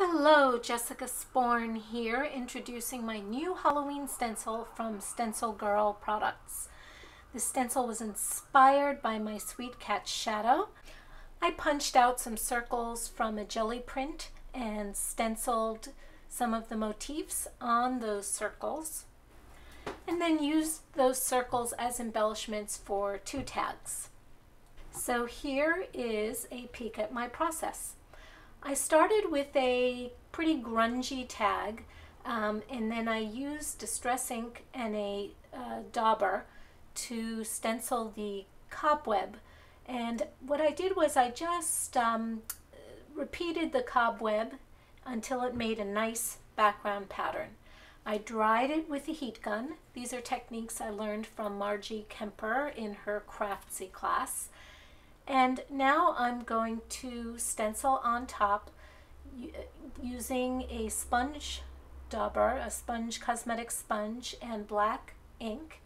Hello, Jessica Sporn here, introducing my new Halloween stencil from Stencil Girl products. The stencil was inspired by my Sweet Cat shadow. I punched out some circles from a jelly print and stenciled some of the motifs on those circles, and then used those circles as embellishments for two tags. So here is a peek at my process. I started with a pretty grungy tag, and then I used distress ink and a dauber to stencil the cobweb. And what I did was I just repeated the cobweb until it made a nice background pattern. I dried it with a heat gun. These are techniques I learned from Margie Kemper in her Craftsy class. And now I'm going to stencil on top using a sponge dauber, a sponge cosmetic sponge, and black ink.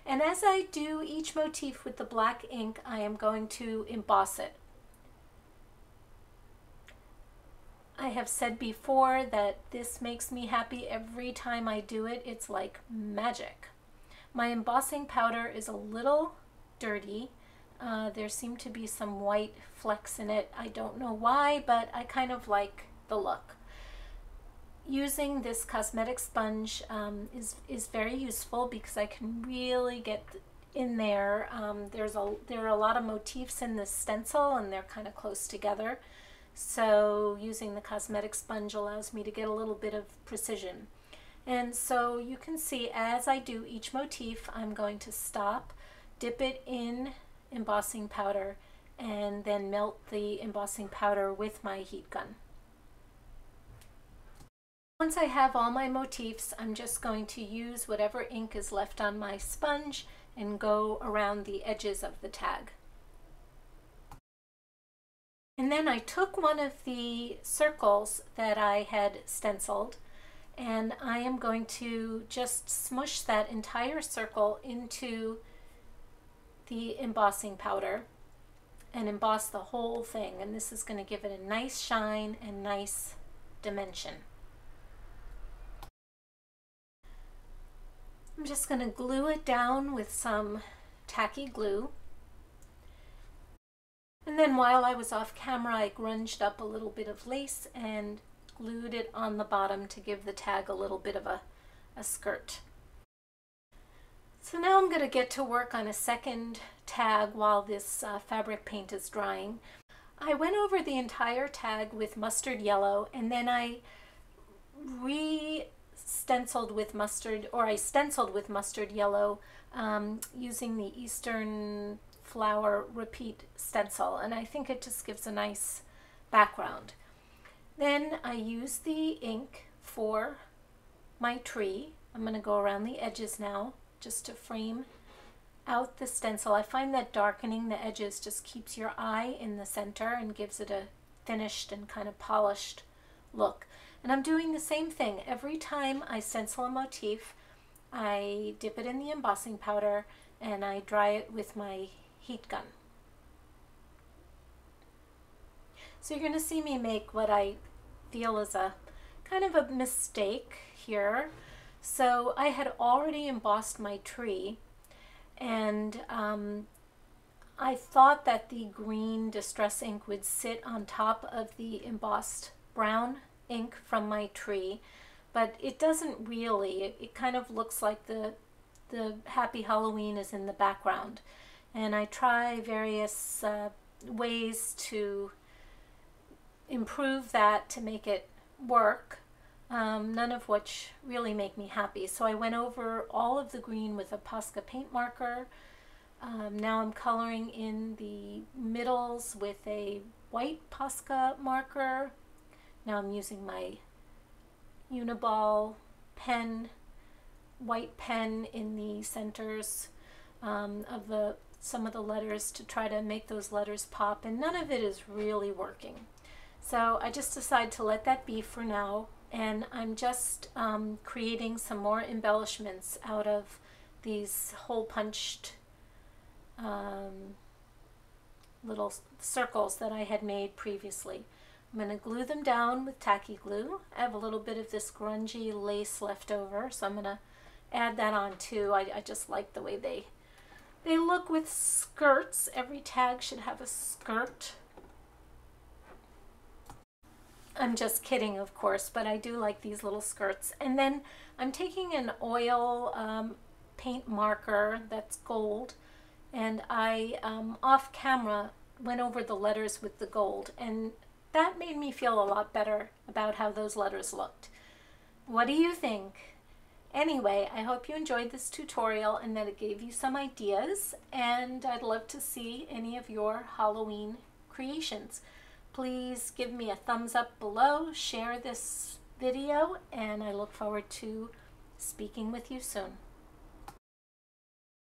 And as I do each motif with the black ink, I am going to emboss it. I have said before that this makes me happy every time I do it. It's like magic. My embossing powder is a little dirty. There seem to be some white flecks in it. I don't know why, but I kind of like the look. Using this cosmetic sponge is very useful because I can really get in there. There are a lot of motifs in this stencil and they're kind of close together. So using the cosmetic sponge allows me to get a little bit of precision. And so you can see as I do each motif, I'm going to stop, dip it in embossing powder, and then melt the embossing powder with my heat gun. Once I have all my motifs, I'm just going to use whatever ink is left on my sponge and go around the edges of the tag. And then I took one of the circles that I had stenciled, and I am going to just smush that entire circle into the embossing powder and emboss the whole thing, and this is going to give it a nice shine and nice dimension. I'm just going to glue it down with some tacky glue, and then while I was off camera I grunged up a little bit of lace and glued it on the bottom to give the tag a little bit of a skirt. So now I'm going to get to work on a second tag while this fabric paint is drying. I went over the entire tag with mustard yellow, and then I stenciled with mustard yellow using the Eastern Flower Repeat stencil, and I think it just gives a nice background. Then I used the ink for my tree. I'm going to go around the edges now, just to frame out the stencil. I find that darkening the edges just keeps your eye in the center and gives it a finished and kind of polished look. And I'm doing the same thing. Every time I stencil a motif, I dip it in the embossing powder and I dry it with my heat gun. So you're going to see me make what I feel is a kind of a mistake here. So I had already embossed my tree, and I thought that the green distress ink would sit on top of the embossed brown ink from my tree, but it doesn't really. It kind of looks like the Happy Halloween is in the background. And I try various ways to improve that to make it work. None of which really make me happy. So I went over all of the green with a Posca paint marker. Now I'm coloring in the middles with a white Posca marker. Now I'm using my Uniball pen, white pen in the centers of some of the letters to try to make those letters pop, and none of it is really working. So I just decided to let that be for now. And I'm just creating some more embellishments out of these hole punched little circles that I had made previously. I'm going to glue them down with tacky glue. I have a little bit of this grungy lace left over, so I'm going to add that on too. I just like the way they look with skirts. Every tag should have a skirt. I'm just kidding, of course, but I do like these little skirts. And then I'm taking an oil paint marker that's gold, and I, off camera, went over the letters with the gold, and that made me feel a lot better about how those letters looked. What do you think? Anyway, I hope you enjoyed this tutorial and that it gave you some ideas, and I'd love to see any of your Halloween creations. Please give me a thumbs up below, share this video, and I look forward to speaking with you soon.